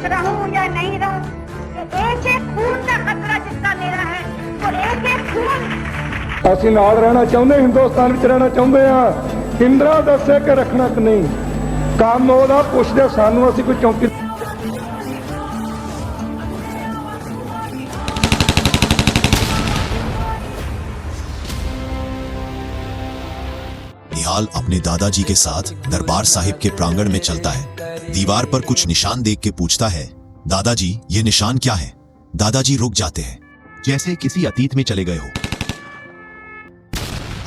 रहूं या नहीं रहूं, एक एक खून का खतरा जिसका मेरा है, वो एक एक खून। ਅਸੀਂ ਨਾਲ ਰਹਿਣਾ ਚਾਹੁੰਦੇ, ਹਿੰਦੁਸਤਾਨ ਵਿੱਚ ਰਹਿਣਾ ਚਾਹੁੰਦੇ ਆ। ਇੰਦਰਾ ਦੱਸੇ ਕਿ ਰੱਖਣਾ ਕਿ ਨਹੀਂ, ਕੰਮ ਉਹਦਾ ਪੁੱਛਦੇ ਸਾਨੂੰ, ਅਸੀਂ ਕੋਈ ਚੌਂਕੀ। निहाल अपने दादाजी के साथ दरबार साहिब के प्रांगण में चलता है। दीवार पर कुछ निशान देख के पूछता है, दादाजी ये निशान क्या है? दादाजी रुक जाते हैं, जैसे किसी अतीत में चले गए हो।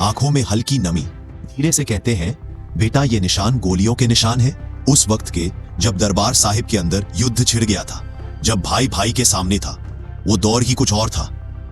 आंखों में हल्की नमी, धीरे से कहते हैं, बेटा ये निशान गोलियों के निशान है, उस वक्त के जब दरबार साहिब के अंदर युद्ध छिड़ गया था, जब भाई भाई के सामने था। वो दौर ही कुछ और था,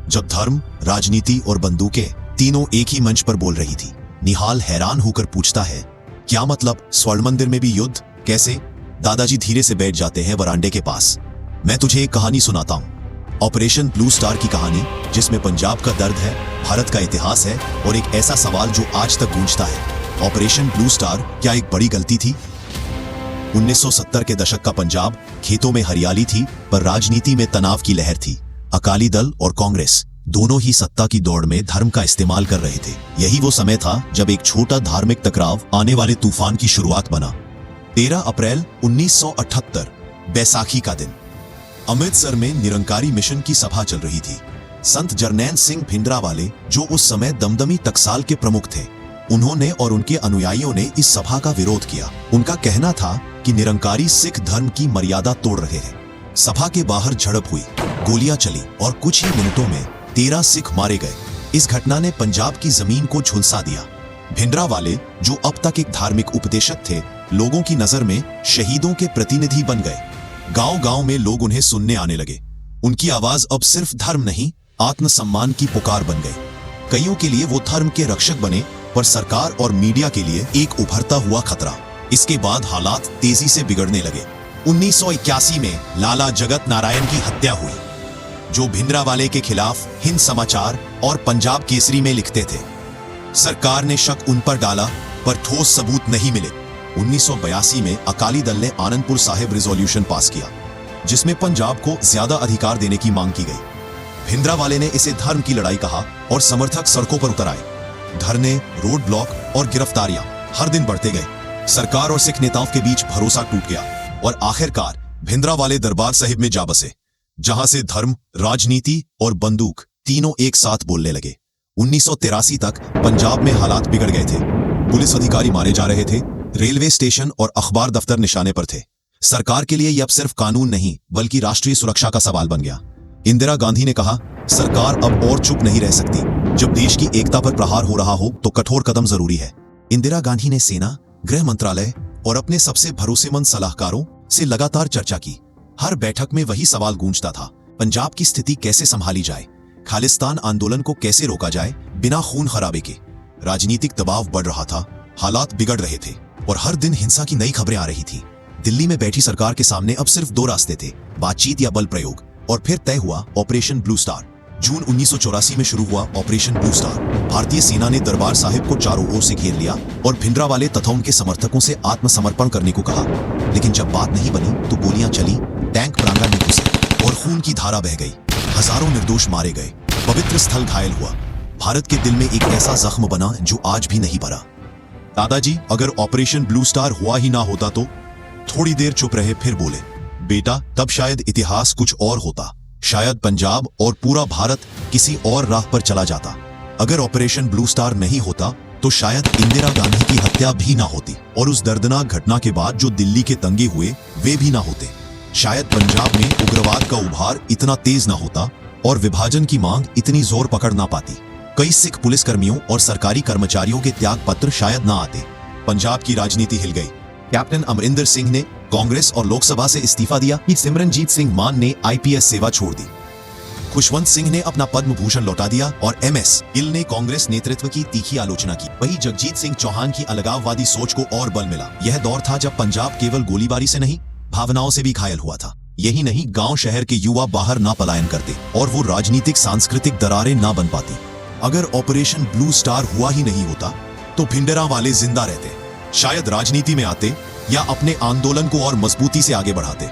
जब धर्म, राजनीति और बंदूकें तीनों एक ही मंच पर बोल रही थी। निहाल हैरान होकर पूछता है, क्या मतलब? स्वर्ण मंदिर में भी युद्ध? कैसे? दादाजी धीरे से बैठ जाते हैं वरांडे के पास। मैं तुझे एक कहानी सुनाता हूँ, ऑपरेशन ब्लू स्टार की कहानी, जिसमें पंजाब का दर्द है, भारत का इतिहास है और एक ऐसा सवाल जो आज तक गूंजता है। ऑपरेशन ब्लू स्टार क्या एक बड़ी गलती थी? 1970 के दशक का पंजाब, खेतों में हरियाली थी पर राजनीति में तनाव की लहर थी। अकाली दल और कांग्रेस दोनों ही सत्ता की दौड़ में धर्म का इस्तेमाल कर रहे थे। यही वो समय था जब एक छोटा धार्मिक टकराव आने वाले तूफान की शुरुआत बना। 13 अप्रैल 1978, बैसाखी का दिन, अमृतसर में निरंकारी मिशन की सभा चल रही थी। संत जरनैल सिंह भिंडरावाले, जो उस समय दमदमी टकसाल के प्रमुख थे, उन्होंने और उनके अनुयायियों ने इस सभा का विरोध किया। उनका कहना था कि निरंकारी सिख धर्म की मर्यादा तोड़ रहे हैं। सभा के बाहर झड़प हुई, गोलियां चली और कुछ ही मिनटों में 13 सिख मारे गए। इस घटना ने पंजाब की जमीन को झुलसा दिया। भिंडरावाले, जो अब तक एक धार्मिक उपदेशक थे, लोगों की नजर में शहीदों के प्रतिनिधि बन गए। गांव-गांव में लोग उन्हें सुनने आने लगे। उनकी आवाज अब सिर्फ धर्म नहीं, आत्मसम्मान की पुकार बन गई। कईयों के लिए वो धर्म के रक्षक बने, पर सरकार और मीडिया के लिए एक उभरता हुआ खतरा। इसके बाद हालात तेजी से बिगड़ने लगे। 1981 में लाला जगत नारायण की हत्या हुई, जो भिंडरावाले के खिलाफ हिंद समाचार और पंजाब केसरी में लिखते थे। सरकार ने शक उन पर डाला, पर ठोस सबूत नहीं मिले। 1982 में अकाली दल ने आनंदपुर साहिब रिजोल्यूशन पास किया, जिसमें पंजाब को ज्यादा अधिकार देने की मांग की गई। भिंडरावाले ने इसे धर्म की लड़ाई कहा और समर्थक सड़कों पर उतर आए। धरने, रोड ब्लॉक और गिरफ्तारियां हर दिन बढ़ते गए। सरकार और सिख नेताओं के बीच भरोसा टूट गया और आखिरकार भिंडरावाले दरबार साहिब में जा बसे, जहां से धर्म, राजनीति और बंदूक तीनों एक साथ बोलने लगे। 1983 तक पंजाब में हालात बिगड़ गए थे। पुलिस अधिकारी मारे जा रहे थे, रेलवे स्टेशन और अखबार दफ्तर निशाने पर थे। सरकार के लिए यह अब सिर्फ कानून नहीं, बल्कि राष्ट्रीय सुरक्षा का सवाल बन गया। इंदिरा गांधी ने कहा, सरकार अब और चुप नहीं रह सकती। जब देश की एकता पर प्रहार हो रहा हो तो कठोर कदम जरूरी है। इंदिरा गांधी ने सेना, गृह मंत्रालय और अपने सबसे भरोसेमंद सलाहकारों से लगातार चर्चा की। हर बैठक में वही सवाल गूंजता था, पंजाब की स्थिति कैसे संभाली जाए, खालिस्तान आंदोलन को कैसे रोका जाए बिना खून खराबे के। राजनीतिक दबाव बढ़ रहा था, हालात बिगड़ रहे थे और हर दिन हिंसा की नई खबरें आ रही थी। दिल्ली में बैठी सरकार के सामने अब सिर्फ दो रास्ते थे, बातचीत या बल प्रयोग। और फिर तय हुआ ऑपरेशन ब्लू स्टार। जून 1984 में शुरू हुआ ऑपरेशन ब्लू स्टार। भारतीय सेना ने दरबार साहिब को चारों ओर से घेर लिया और भिंडरावाले तथा उनके समर्थकों से आत्मसमर्पण करने को कहा। लेकिन जब बात नहीं बनी तो गोलियां चली, टैंक प्रांगण में घुसे और खून की धारा बह गई। हजारों निर्दोष मारे गए, पवित्र स्थल घायल हुआ। भारत के दिल में एक ऐसा जख्म बना जो आज भी नहीं भरा। दादाजी, अगर ऑपरेशन ब्लू स्टार हुआ ही ना होता तो? थोड़ी देर चुप रहे, फिर बोले, बेटा तब शायद इतिहास कुछ और होता। शायद पंजाब और पूरा भारत किसी और राह पर चला जाता। अगर ऑपरेशन ब्लू स्टार नहीं होता तो शायद इंदिरा गांधी की हत्या भी ना होती और उस दर्दनाक घटना के बाद जो दिल्ली के दंगे हुए वे भी ना होते। शायद पंजाब में उग्रवाद का उभार इतना तेज ना होता और विभाजन की मांग इतनी जोर पकड़ ना पाती। कई सिख पुलिसकर्मियों और सरकारी कर्मचारियों के त्याग पत्र शायद ना आते। पंजाब की राजनीति हिल गई। कैप्टन अमरिंदर सिंह ने कांग्रेस और लोकसभा से इस्तीफा दिया। सिमरनजीत सिंह मान ने आईपीएस सेवा छोड़ दी। खुशवंत सिंह ने अपना पद्म भूषण लौटा दिया और एमएस गिल ने कांग्रेस नेतृत्व की तीखी आलोचना की। वहीं जगजीत सिंह चौहान की अलगाववादी सोच को और बल मिला। यह दौर था जब पंजाब केवल गोलीबारी से नहीं, भावनाओं से भी घायल हुआ था। यही नहीं, गांव शहर के युवा बाहर ना पलायन करते और वो राजनीतिक सांस्कृतिक दरारें ना बन पाती। अगर ऑपरेशन ब्लू स्टार हुआ ही नहीं होता तो भिंडरावाले जिंदा रहते, शायद राजनीति में आते या अपने आंदोलन को और मजबूती से आगे बढ़ाते।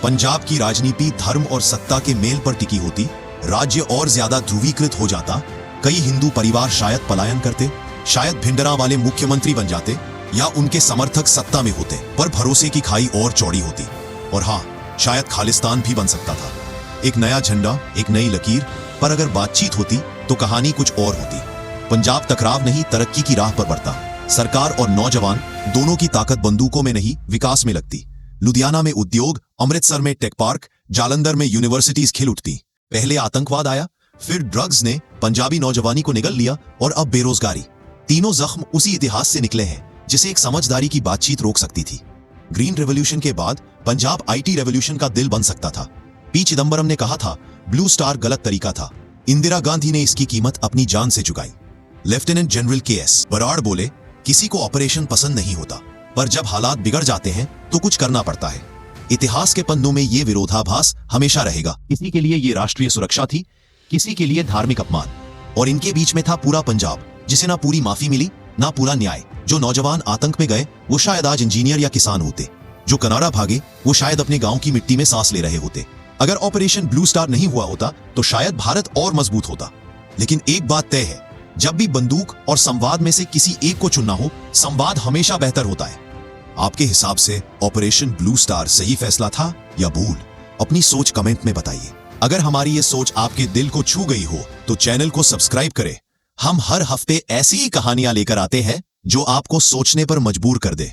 पंजाब की राजनीति धर्म और सत्ता के मेल पर टिकी होती, राज्य और ज्यादा ध्रुवीकृत हो जाता, कई हिंदू परिवार शायद पलायन करते, शायद भिंडरा वाले मुख्यमंत्री बन जाते या उनके समर्थक सत्ता में होते, पर भरोसे की खाई और चौड़ी होती। और हाँ, शायद खालिस्तान भी बन सकता था, एक नया झंडा, एक नई लकीर। पर अगर बातचीत होती तो कहानी कुछ और होती। पंजाब टकराव नहीं, तरक्की की राह पर बढ़ता। सरकार और नौजवान दोनों की ताकत बंदूकों में नहीं, विकास में लगती। लुधियाना में उद्योग, अमृतसर में टेक पार्क, जालंधर में यूनिवर्सिटीज खिल उठती। पहले आतंकवाद आया, फिर ड्रग्स ने पंजाबी नौजवानी को निगल लिया और अब बेरोजगारी। तीनों जख्म उसी इतिहास से निकले हैं जिसे एक समझदारी की बातचीत रोक सकती थी। ग्रीन रेवोल्यूशन के बाद पंजाब आईटी रेवोल्यूशन का दिल बन सकता था। पी चिदंबरम ने कहा था ब्लू स्टार गलत तरीका था। इंदिरा गांधी ने इसकी कीमत अपनी जान से चुकाई। Lieutenant general KS. बराड़ बोले, किसी को ऑपरेशन पसंद नहीं होता, पर जब हालात बिगड़ जाते हैं तो कुछ करना पड़ता है। इतिहास के पन्नों में ये विरोधाभास हमेशा रहेगा। किसी के लिए ये राष्ट्रीय सुरक्षा थी, किसी के लिए धार्मिक अपमान, और इनके बीच में था पूरा पंजाब, जिसे ना पूरी माफी मिली ना पूरा न्याय। जो नौजवान आतंक में गए वो शायद आज इंजीनियर या किसान होते, जो कनाडा भागे वो शायद अपने गांव की मिट्टी में सांस ले रहे होते। अगर ऑपरेशन ब्लू स्टार नहीं हुआ होता तो शायद भारत और मजबूत होता। लेकिन एक बात तय है, जब भी बंदूक और संवाद में से किसी एक को चुनना हो, संवाद हमेशा बेहतर होता है। आपके हिसाब से ऑपरेशन ब्लू स्टार सही फैसला था या भूल? अपनी सोच कमेंट में बताइए। अगर हमारी ये सोच आपके दिल को छू गई हो तो चैनल को सब्सक्राइब करें। हम हर हफ्ते ऐसी ही कहानियां लेकर आते हैं जो आपको सोचने पर मजबूर कर दे।